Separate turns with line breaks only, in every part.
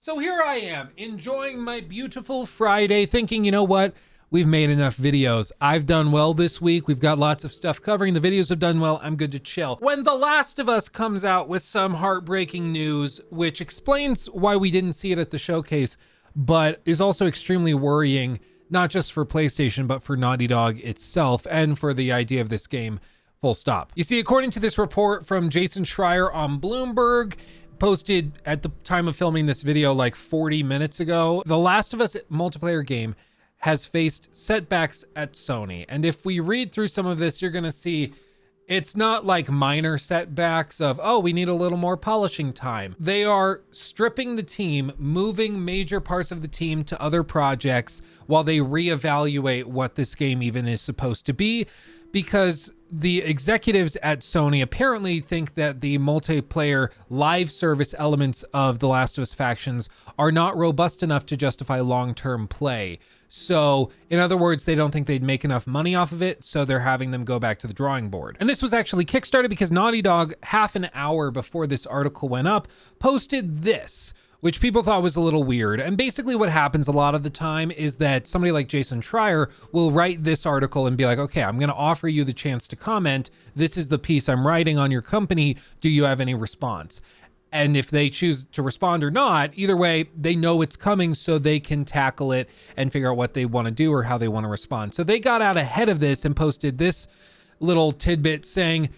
So here I am, enjoying my beautiful Friday, thinking, you know what? We've made enough videos. I've done well this week. We've got lots of stuff covering. The videos have done well. I'm good to chill. When The Last of Us comes out with some heartbreaking news, which explains why we didn't see it at the showcase, but is also extremely worrying, not just for PlayStation, but for Naughty Dog itself and for the idea of this game, full stop. You see, according to this report from Jason Schreier on Bloomberg, posted at the time of filming this video like 40 minutes ago, The Last of Us multiplayer game has faced setbacks at Sony. And if we read through some of this, you're gonna see it's not like minor setbacks of, oh, we need a little more polishing time. They are stripping the team, moving major parts of the team to other projects while they reevaluate what this game even is supposed to be, because the executives at Sony apparently think that the multiplayer live service elements of The Last of Us factions are not robust enough to justify long-term play. So, in other words, they don't think they'd make enough money off of it, so they're having them go back to the drawing board. And this was actually kickstarted because Naughty Dog, half an hour before this article went up, posted this, which people thought was a little weird. And basically what happens a lot of the time is that somebody like Jason Schreier will write this article and be like, okay, I'm going to offer you the chance to comment. This is the piece I'm writing on your company. Do you have any response? And if they choose to respond or not, either way, they know it's coming so they can tackle it and figure out what they want to do or how they want to respond. So they got out ahead of this and posted this little tidbit saying,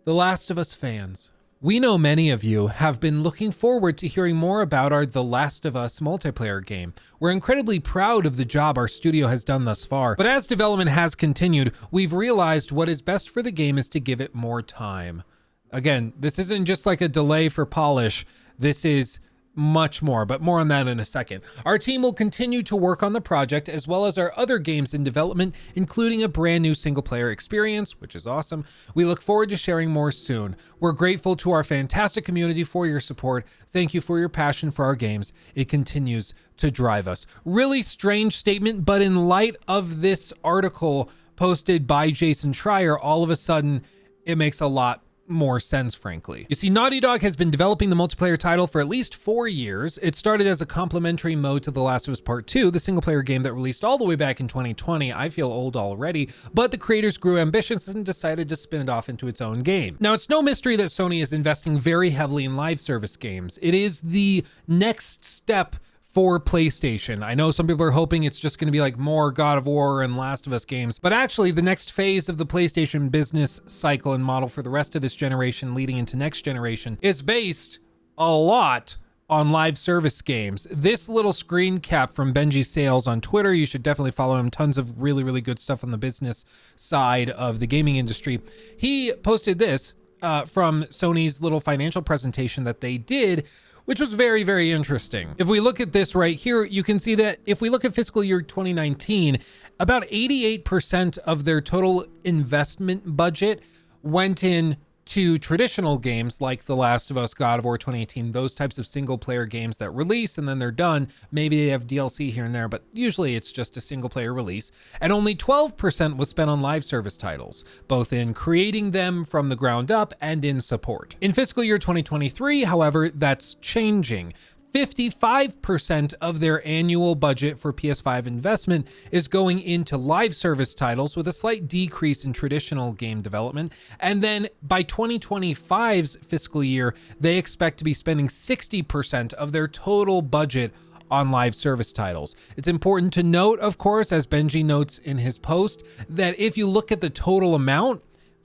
"The Last of Us fans, we know many of you have been looking forward to hearing more about our The Last of Us multiplayer game. We're incredibly proud of the job our studio has done thus far, but as development has continued, we've realized what is best for the game is to give it more time." Again, this isn't just like a delay for polish. This is much more, but more on that in a second. Our team will continue to work on the project as well as our other games in development, including a brand new single player experience, which is awesome. We look forward to sharing more soon. We're grateful to our fantastic community for your support. Thank you for your passion for our games. It continues to drive us. Really strange statement, but in light of this article posted by Jason Schreier, all of a sudden it makes a lot more sense, frankly. You see, Naughty Dog has been developing the multiplayer title for at least 4 years. It started as a complementary mode to The Last of Us Part 2, the single player game that released all the way back in 2020. I feel old already, but the creators grew ambitious and decided to spin it off into its own game. Now, it's no mystery that Sony is investing very heavily in live service games. It is the next step for PlayStation. I know some people are hoping it's just going to be like more God of War and Last of Us games, but actually the next phase of the PlayStation business cycle and model for the rest of this generation leading into next generation is based a lot on live service games. This little screen cap from Bungie Sales on Twitter, you should definitely follow him. Tons of really, really good stuff on the business side of the gaming industry. He posted this from Sony's little financial presentation that they did, which was very, very interesting. If we look at this right here, you can see that if we look at fiscal year 2019, about 88% of their total investment budget went in to traditional games like The Last of Us, God of War 2018, those types of single player games that release and then they're done. Maybe they have DLC here and there, but usually it's just a single player release. And only 12% was spent on live service titles, both in creating them from the ground up and in support. In fiscal year 2023, however, that's changing. 55% of their annual budget for PS5 investment is going into live service titles with a slight decrease in traditional game development. And then by 2025's fiscal year, they expect to be spending 60% of their total budget on live service titles. It's important to note, of course, as Bungie notes in his post, that if you look at the total amount,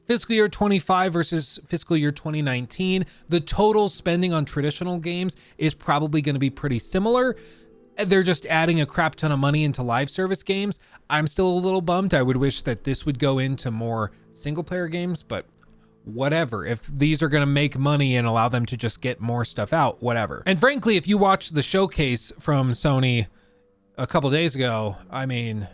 fiscal year 25 versus fiscal year 2019, the total spending on traditional games is probably going to be pretty similar. They're just adding a crap ton of money into live service games. I'm still a little bummed. I would wish that this would go into more single player games, but whatever. If these are going to make money and allow them to just get more stuff out, whatever. And frankly, if you watch the showcase from Sony a couple days ago, I mean,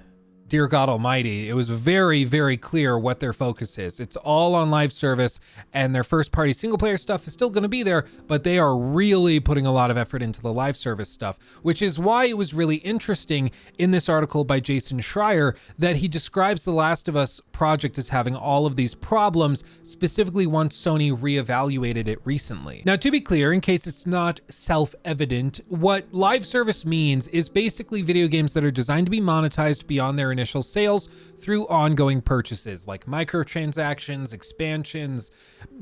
dear God Almighty, it was very, very clear what their focus is. It's all on live service, and their first party single player stuff is still going to be there, but they are really putting a lot of effort into the live service stuff, which is why it was really interesting in this article by Jason Schreier that he describes the Last of Us project as having all of these problems, specifically once Sony reevaluated it recently. Now, to be clear, in case it's not self-evident, what live service means is basically video games that are designed to be monetized beyond their initial sales through ongoing purchases like microtransactions, expansions,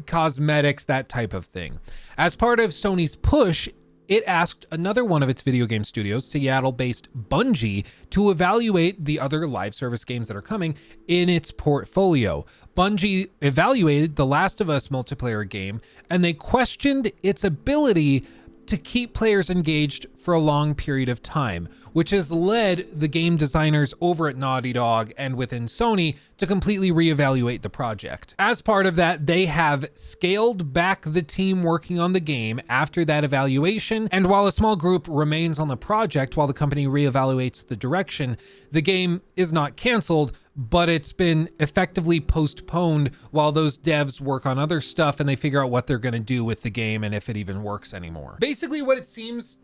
cosmetics, that type of thing. As part of Sony's push, it asked another one of its video game studios, Seattle-based Bungie, to evaluate the other live service games that are coming in its portfolio. Bungie evaluated the Last of Us multiplayer game, and they questioned its ability to keep players engaged for a long period of time, which has led the game designers over at Naughty Dog and within Sony to completely reevaluate the project. As part of that, they have scaled back the team working on the game after that evaluation, and while a small group remains on the project while the company reevaluates the direction, the game is not canceled, but it's been effectively postponed while those devs work on other stuff and they figure out what they're going to do with the game and if it even works anymore. Basically, what it seems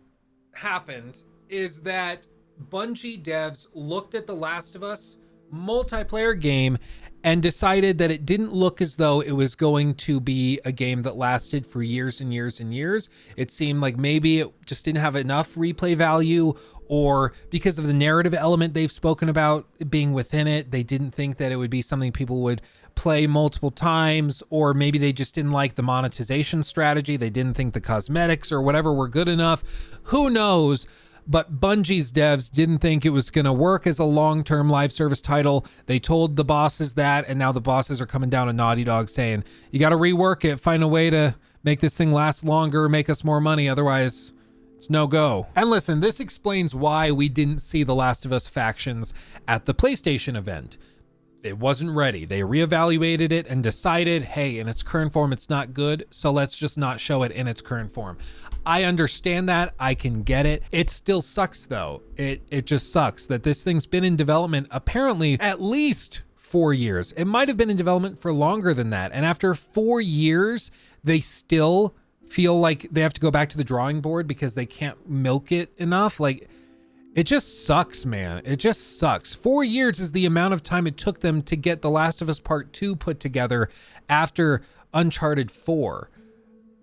happened is that Bungie devs looked at the Last of Us multiplayer game and decided that it didn't look as though it was going to be a game that lasted for years and years and years. It seemed like maybe it just didn't have enough replay value, or because of the narrative element they've spoken about being within it, they didn't think that it would be something people would play multiple times, or maybe they just didn't like the monetization strategy. They didn't think the cosmetics or whatever were good enough. Who knows? But Bungie's devs didn't think it was going to work as a long-term live service title. They told the bosses that, and now the bosses are coming down to Naughty Dog saying, you got to rework it, find a way to make this thing last longer, make us more money, otherwise it's no go. And listen, this explains why we didn't see the Last of Us factions at the PlayStation event. It wasn't ready. They reevaluated it and decided, hey, in its current form, it's not good, so let's just not show it in its current form. I understand that. I can get it. It still sucks, though. It just sucks that this thing's been in development apparently at least 4 years. It might have been in development for longer than that. And after 4 years, they still feel like they have to go back to the drawing board because they can't milk it enough. Like, it just sucks, man. It just sucks. 4 years is the amount of time it took them to get The Last of Us Part 2 put together after Uncharted 4.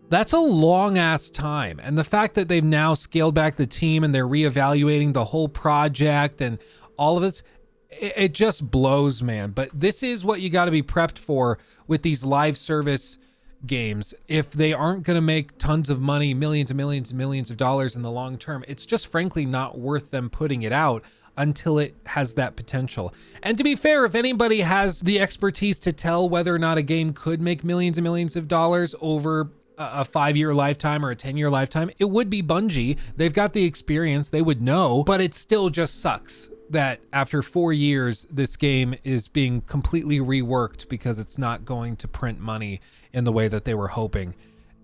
That's a long ass time. And the fact that they've now scaled back the team and they're reevaluating the whole project and all of this, it just blows, man. But this is what you got to be prepped for with these live service games. If they aren't going to make tons of money, millions and millions and millions of dollars in the long term, it's just frankly not worth them putting it out until it has that potential. And to be fair, if anybody has the expertise to tell whether or not a game could make millions and millions of dollars over a 5-year lifetime or a 10-year lifetime, it would be Bungie. They've got the experience, they would know, but it still just sucks that after 4 years, this game is being completely reworked because it's not going to print money in the way that they were hoping.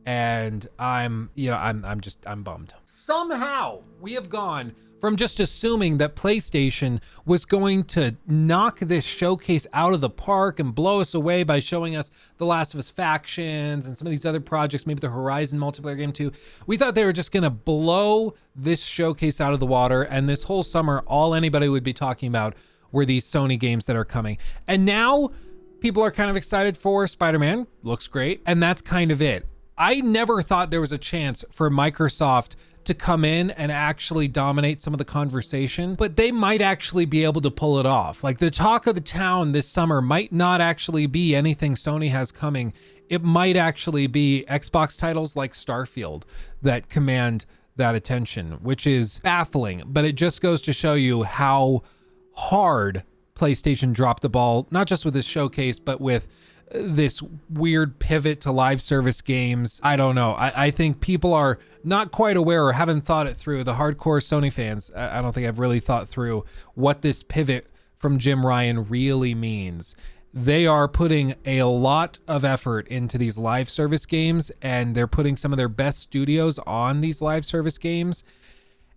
And I'm bummed. Somehow we have gone from just assuming that PlayStation was going to knock this showcase out of the park and blow us away by showing us The Last of Us factions and some of these other projects, maybe the Horizon multiplayer game too. We thought they were just going to blow this showcase out of the water, and this whole summer, all anybody would be talking about were these Sony games that are coming. And now people are kind of excited for Spider-Man. Looks great. And that's kind of it. I never thought there was a chance for Microsoft to come in and actually dominate some of the conversation, but they might actually be able to pull it off. Like, the talk of the town this summer might not actually be anything Sony has coming. It might actually be Xbox titles like Starfield that command that attention, which is baffling, but it just goes to show you how hard PlayStation dropped the ball, not just with this showcase, but with this weird pivot to live service games. I don't know. I think people are not quite aware or haven't thought it through. The hardcore Sony fans, I don't think I've really thought through what this pivot from Jim Ryan really means. They are putting a lot of effort into these live service games, and they're putting some of their best studios on these live service games.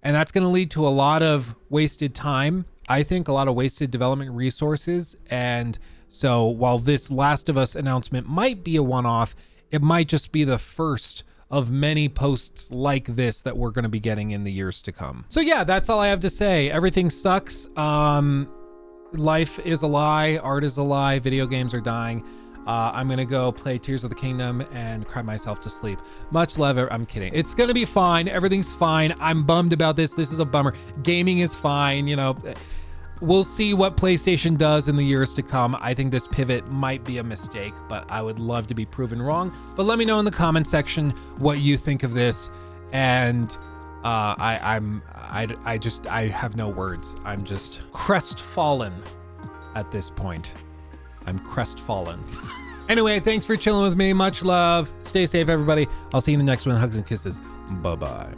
And that's going to lead to a lot of wasted time I think, a lot of wasted development resources. And so while this Last of Us announcement might be a one-off, it might just be the first of many posts like this that we're going to be getting in the years to come. So yeah, that's all I have to say. Everything sucks. Life is a lie. Art is a lie. Video games are dying. I'm gonna go play Tears of the Kingdom and cry myself to sleep. Much love. I'm kidding. It's gonna be fine. Everything's fine. I'm bummed about this. This is a bummer. Gaming is fine. You know, we'll see what PlayStation does in the years to come. I think this pivot might be a mistake, but I would love to be proven wrong. But let me know in the comment section what you think of this. And I have no words. I'm just crestfallen at this point. I'm crestfallen. Anyway, thanks for chilling with me. Much love. Stay safe, everybody. I'll see you in the next one. Hugs and kisses. Bye-bye.